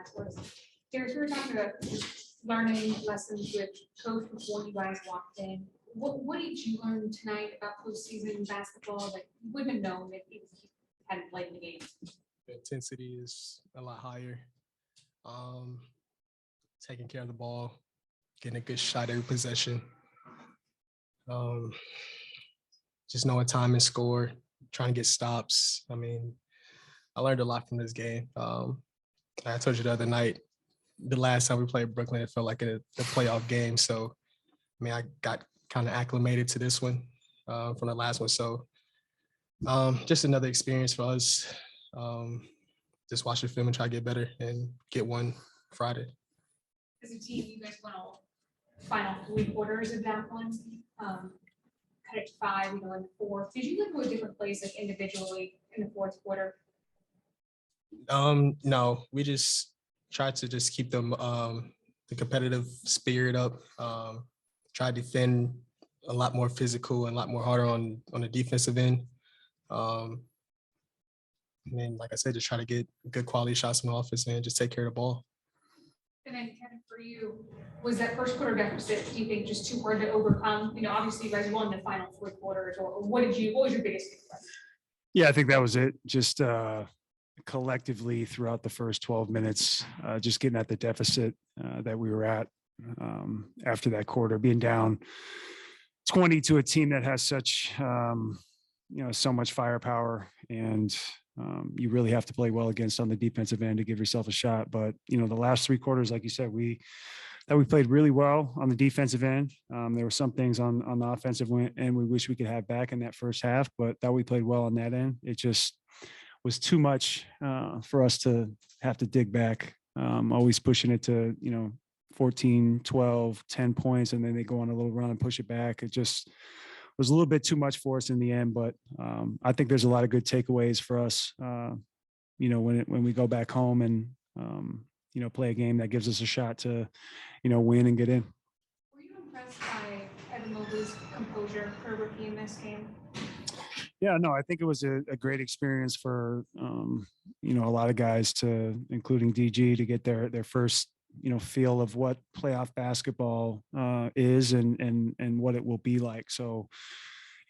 backwards. Darius, we were talking about learning lessons with coach before you guys walked in. What did you learn tonight about postseason basketball that you wouldn't have known if you hadn't played the game? The intensity is a lot higher. Taking care of the ball, getting a good shot every possession. Just knowing time and score, trying to get stops. I mean, I learned a lot from this game. I told you the other night, the last time we played Brooklyn, it felt like the playoff game. So, I mean, I got kind of acclimated to this one from the last one. So, just another experience for us. Just watch the film and try to get better and get one Friday. As a team, you guys won all final 3 quarters of that one. Cut it to 5, in the fourth. Did you go to a different place, like individually, in the fourth quarter? No, we just tried to just keep them the competitive spirit up. Try to defend a lot more physical and a lot more harder on the defensive end. And then, like I said, just try to get good quality shots on the offense and just take care of the ball. And then, Kevin, for you, was that first quarter deficit, do you think, just too hard to overcome? Obviously, you guys won the final 4 quarters, or what was your biggest takeaway? Yeah, I think that was it. Just collectively throughout the first 12 minutes, just getting at the deficit that we were at after that quarter, being down 20 to a team that has such, so much firepower, and you really have to play well against on the defensive end to give yourself a shot. But, the last 3 quarters, like you said, we played really well on the defensive end. There were some things on the offensive end we wish we could have back in that first half, but that we played well on that end. It just was too much for us to have to dig back, always pushing it to, 14, 12, 10 points, and then they go on a little run and push it back. It just was a little bit too much for us in the end, but I think there's a lot of good takeaways for us, when we go back home and, play a game that gives us a shot to, win and get in. Were you impressed by Evan Mobley's composure for a rookie in this game? Yeah, no, I think it was a great experience for, a lot of guys including DG, to get their first, feel of what playoff basketball is and what it will be like. So,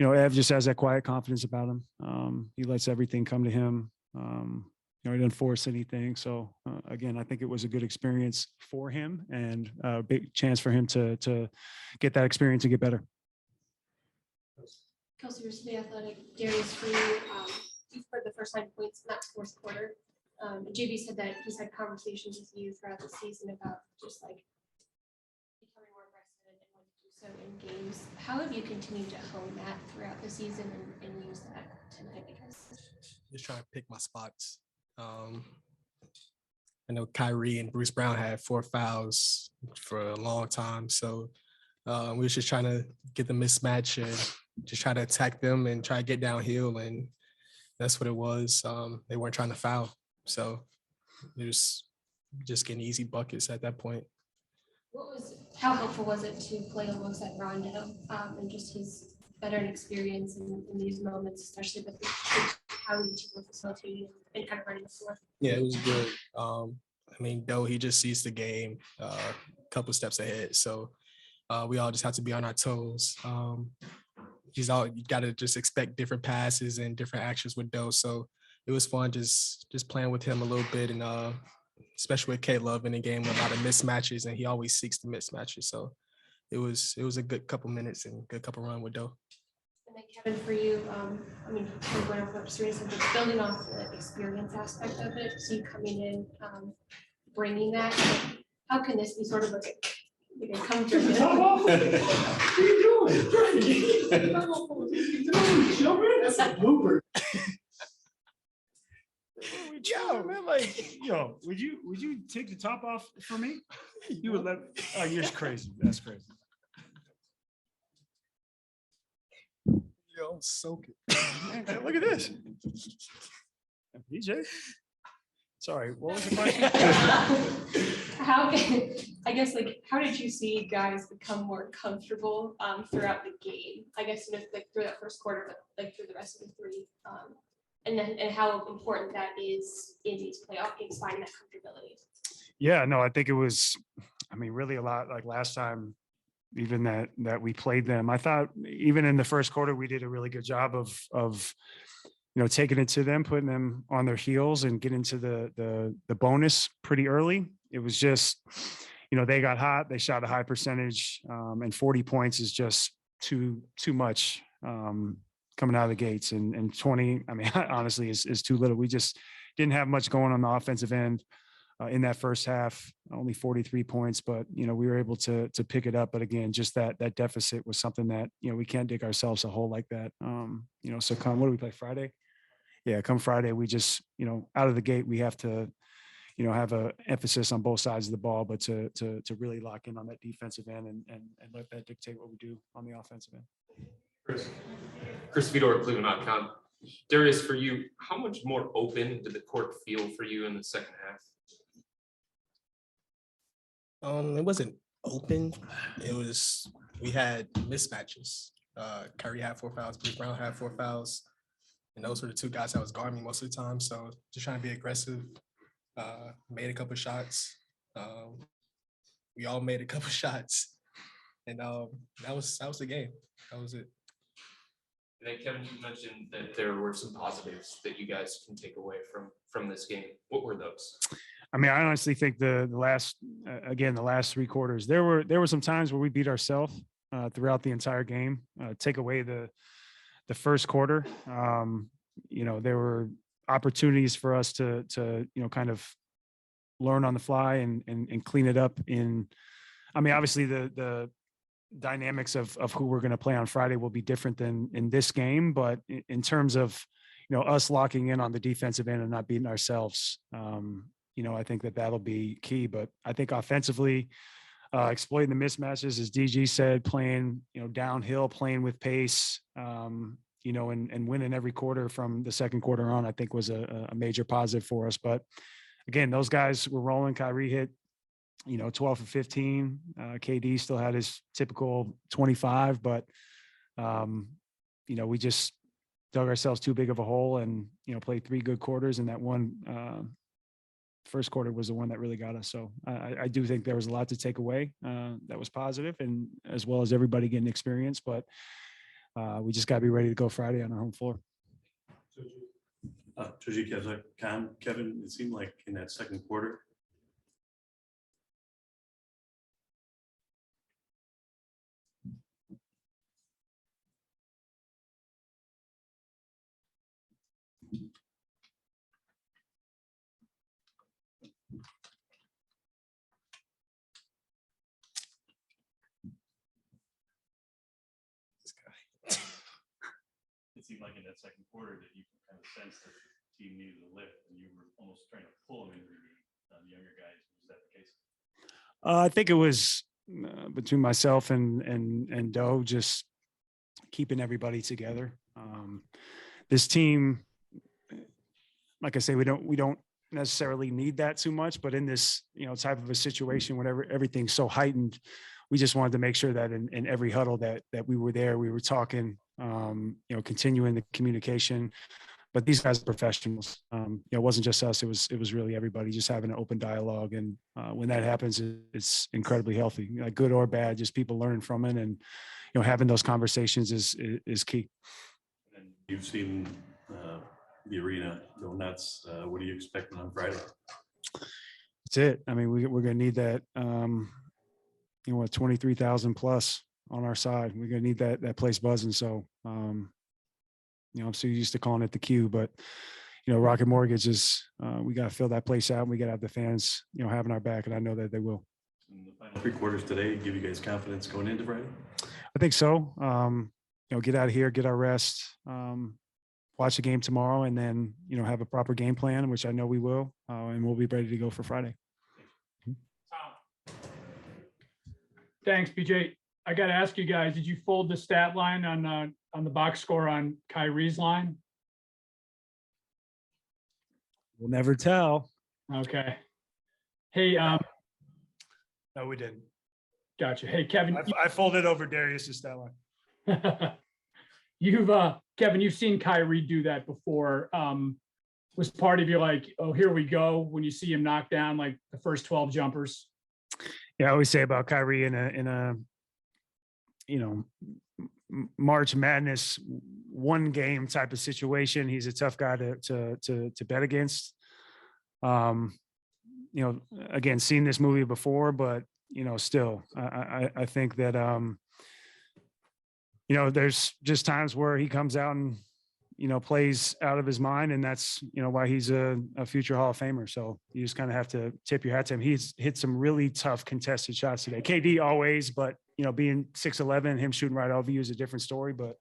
Ev just has that quiet confidence about him. He lets everything come to him. He didn't force anything. So again, I think it was a good experience for him and a big chance for him to get that experience and get better. Kelsey Roos, The Athletic. Darius, for you, you've heard the first 9 points in that fourth quarter. JB said that he's had conversations with you throughout the season about just like becoming more aggressive and wanting to do so in games. How have you continued to hone that throughout the season and use that tonight? Because Just trying to pick my spots. I know Kyrie and Bruce Brown had 4 fouls for a long time, so we were just trying to get the mismatch and just try to attack them and try to get downhill, and that's what it was. They weren't trying to foul, so it was just getting easy buckets at that point. How helpful was it to play alongside Rondo and just his veteran experience in these moments, especially with how you were facilitating and kind of running the floor? Yeah, it was good. Though he just sees the game a couple steps ahead, so we all just have to be on our toes. You got to just expect different passes and different actions with Doe. So it was fun just playing with him a little bit, and especially with K-Love in the game with a lot of mismatches, and he always seeks the mismatches. So it was a good couple minutes and good couple run with Doe. And then Kevin, for you, kind of going off what Serena said, but building off the experience aspect of it, so you coming in, bringing that, how can this be sort of like a comfort? What are you doing? That's a blooper. Would you take the top off for me? You would let. Oh, you're crazy. That's crazy. Yo, soak it. Man, look at this. DJ. Sorry, what was the question? How did you see guys become more comfortable throughout the game? I guess through that first quarter, but through the rest of the 3, and how important that is in these playoff games, finding that comfortability. Yeah, no, I think it was, I mean, really a lot like last time, even that we played them. I thought even in the first quarter, we did a really good job of taking it to them, putting them on their heels and getting to the bonus pretty early. It was just, they got hot, they shot a high percentage, and 40 points is just too much coming out of the gates. And 20, I mean, honestly, is too little. We just didn't have much going on the offensive end. In that first half, only 43 points, but we were able to pick it up. But again, just that deficit was something that we can't dig ourselves a hole like that. So come, what do we play Friday? Yeah, come Friday, we just out of the gate we have to have a emphasis on both sides of the ball, but to really lock in on that defensive end and let that dictate what we do on the offensive end. Chris Fedor, Cleveland.com. Darius, for you, how much more open did the court feel for you in the second half? It wasn't open. We had mismatches. Kyrie had 4 fouls, Bruce Brown had 4 fouls. And those were the 2 guys that was guarding me most of the time. So just trying to be aggressive. Made a couple shots. We all made a couple shots. And that was the game. That was it. And then Kevin, you mentioned that there were some positives that you guys can take away from this game. What were those? I mean, I honestly think the last 3 quarters, there were some times where we beat ourselves throughout the entire game. Take away the first quarter, there were opportunities for us to kind of learn on the fly and clean it up. Obviously the dynamics of who we're going to play on Friday will be different than in this game, but in terms of us locking in on the defensive end and not beating ourselves. I think that'll be key, but I think offensively, exploiting the mismatches, as DG said, playing, downhill, playing with pace, and winning every quarter from the second quarter on, I think was a major positive for us. But again, those guys were rolling. Kyrie hit, 12 for 15. KD still had his typical 25, but, we just dug ourselves too big of a hole and, played 3 good quarters, and that one, first quarter was the one that really got us. So I do think there was a lot to take away that was positive, and as well as everybody getting experience, but we just got to be ready to go Friday on our home floor. Kevin, it seemed like in that second quarter, it seemed like in that second quarter that you kind of sensed that the team needed a lift, and you were almost trying to pull them into the younger guys. Was that the case? I think it was between myself and Doe, just keeping everybody together. This team, like I say, we don't necessarily need that too much, but in this type of a situation, whenever everything's so heightened, we just wanted to make sure that in every huddle that we were there, we were talking, continuing the communication. But these guys are professionals. It wasn't just us; it was really everybody just having an open dialogue. And when that happens, it's incredibly healthy, good or bad. Just people learning from it, and having those conversations is key. and you've seen the arena go nuts. What are you expecting on Friday? That's it. I mean, we're going to need that. 23,000 plus on our side. We're going to need that place buzzing. So, I'm so used to calling it the Q, but Rocket Mortgage is, we got to fill that place out. And we got to have the fans, having our back, and I know that they will. In the final 3 quarters today, give you guys confidence going into Friday? I think so. Get out of here, get our rest, watch the game tomorrow, and then, have a proper game plan, which I know we will, and we'll be ready to go for Friday. Thanks, BJ. I got to ask you guys, did you fold the stat line on the box score on Kyrie's line? We'll never tell. Okay. Hey, No, we didn't. gotcha. Hey, Kevin, I folded over Darius's stat line. Kevin, you've seen Kyrie do that before. Was part of you like, oh, here we go, when you see him knock down like the first 12 jumpers? Yeah, I always say about Kyrie in a March Madness one game type of situation, he's a tough guy to bet against. Again, seen this movie before, but still, I think that there's just times where he comes out and plays out of his mind, and that's why he's a future Hall of Famer. So you just kind of have to tip your hat to him. He's hit some really tough contested shots today. KD always, but being 6'11", him shooting right over you is a different story. But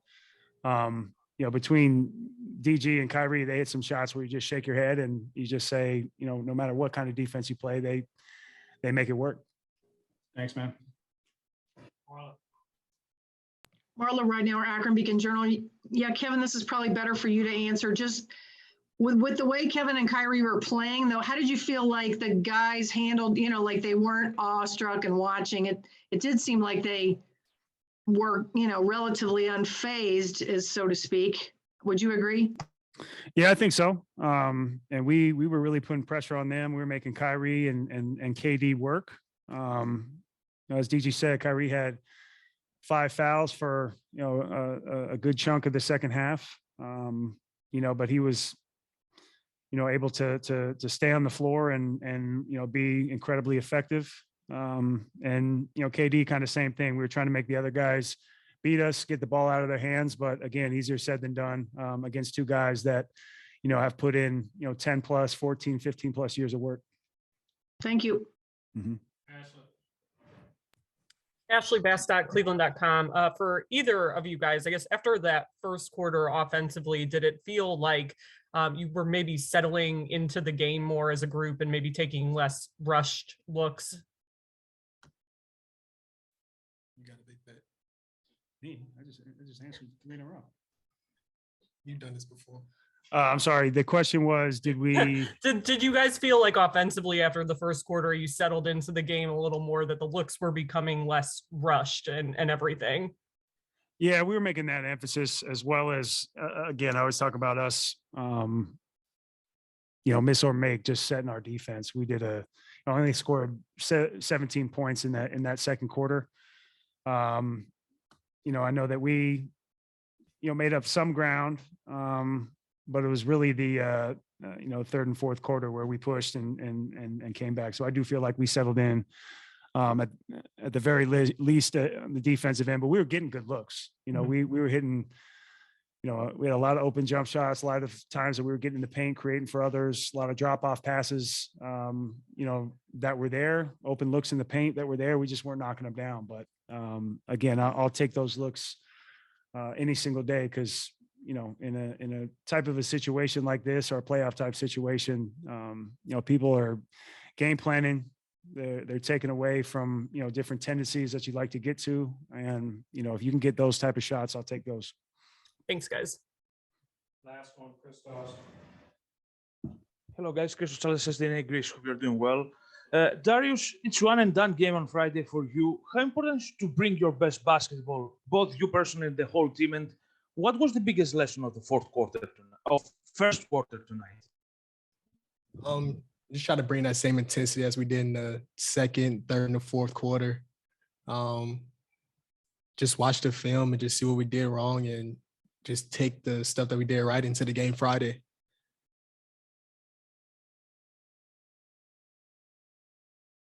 between DG and Kyrie, they hit some shots where you just shake your head and you just say, no matter what kind of defense you play, they make it work. Thanks, man. Marla Ridenour, Akron Beacon Journal. Yeah, Kevin, this is probably better for you to answer. Just with the way Kevin and Kyrie were playing, though, how did you feel like the guys handled, like they weren't awestruck and watching it? It did seem like they were, relatively unfazed, as so to speak. Would you agree? Yeah, I think so. And we were really putting pressure on them. We were making Kyrie and KD work. As DG said, Kyrie had 5 fouls for a good chunk of the second half. But he was able to stay on the floor and be incredibly effective. And KD kind of same thing. We were trying to make the other guys beat us, get the ball out of their hands, but again, easier said than done against two guys that have put in 10 plus, 14, 15 plus years of work. Thank you. Mm-hmm. Ashley Bastock, Cleveland.com. For either of you guys, I guess after that first quarter offensively, did it feel like you were maybe settling into the game more as a group and maybe taking less rushed looks? You got a big bet. Me? I just answered 3 in a row. You've done this before. I'm sorry. The question was, did we? Did you guys feel like offensively after the first quarter you settled into the game a little more, that the looks were becoming less rushed and everything? Yeah, we were making that emphasis, as well as again, I always talk about us, miss or make, just setting our defense. We did only scored 17 points in that second quarter. I know that we made up some ground. But it was really the third and fourth quarter where we pushed and came back. So I do feel like we settled in at the very least on the defensive end. But we were getting good looks. We were hitting. We had a lot of open jump shots. A lot of times that we were getting in the paint, creating for others. A lot of drop off passes. That were there. Open looks in the paint that were there. We just weren't knocking them down. But again, I'll take those looks any single day, because in a type of a situation like this, or a playoff type situation, people are game planning. They're taken away from, different tendencies that you'd like to get to. And, if you can get those type of shots, I'll take those. Thanks, guys. Last one, Christos. Hello, guys. Christos Charles, SDNA Greece. Hope you're doing well. Darius, it's one and done game on Friday for you. How important is to bring your best basketball, both you personally and the whole team? And what was the biggest lesson of the first quarter tonight? Just try to bring that same intensity as we did in the second, third, and the fourth quarter. Just watch the film and just see what we did wrong, and just take the stuff that we did right into the game Friday.